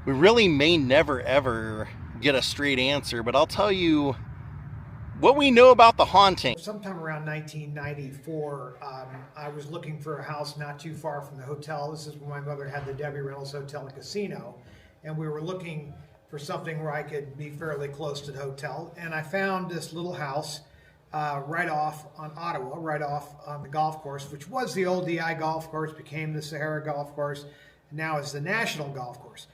We really may never ever get a straight answer, but I'll tell you what we know about the haunting. Sometime around 1994, I was looking for a house not too far from the hotel. This is when my mother had the Debbie Reynolds Hotel and Casino, and we were looking for something where I could be fairly close to the hotel. And I found this little house right off on Ottawa, right off on the golf course, which was the old DI golf course, became the Sahara Golf Course, and now is the National Golf Course.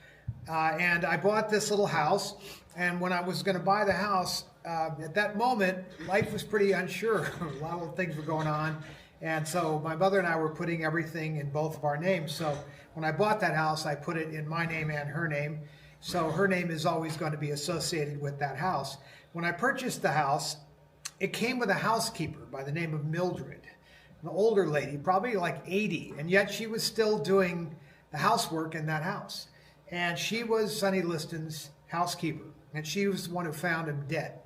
And I bought this little house, and when I was going to buy the house, at that moment, life was pretty unsure. A lot of things were going on, and so my mother and I were putting everything in both of our names. So when I bought that house, I put it in my name and her name, so her name is always going to be associated with that house. When I purchased the house, it came with a housekeeper by the name of Mildred, an older lady, probably like 80, and yet she was still doing the housework in that house. And she was Sonny Liston's housekeeper, and she was the one who found him dead.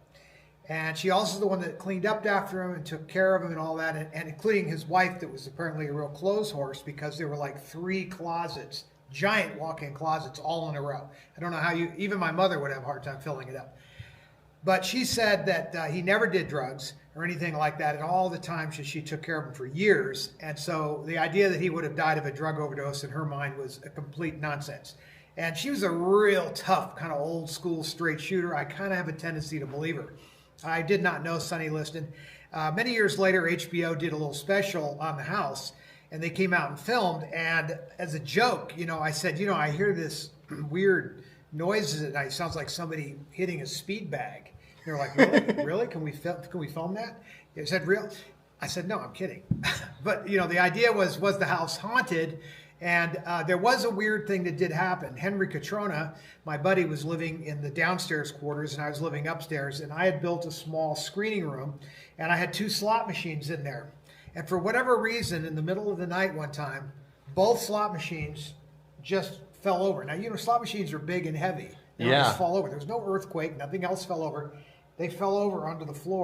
And she also was the one that cleaned up after him and took care of him and all that, and including his wife that was apparently a real clothes horse, because there were like 3 closets, giant walk-in closets all in a row. I don't know how even my mother would have a hard time filling it up. But she said that he never did drugs or anything like that, and all the time she took care of him for years. And so the idea that he would have died of a drug overdose in her mind was a complete nonsense. And she was a real tough, kind of old school straight shooter. I kind of have a tendency to believe her. I did not know Sonny Liston. Many years later, HBO did a little special on the house, and they came out and filmed. And as a joke, I said, I hear this weird noises at night. It sounds like somebody hitting a speed bag. They're like, really? Really? Can we film that? Is that real? I said, no, I'm kidding. But, the idea was the house haunted? And there was a weird thing that did happen. Henry Catrona, my buddy, was living in the downstairs quarters, and I was living upstairs. And I had built a small screening room, and I had 2 slot machines in there. And for whatever reason, in the middle of the night one time, both slot machines just fell over. Now, slot machines are big and heavy. They don't just fall over. There was no earthquake. Nothing else fell over. They fell over onto the floor.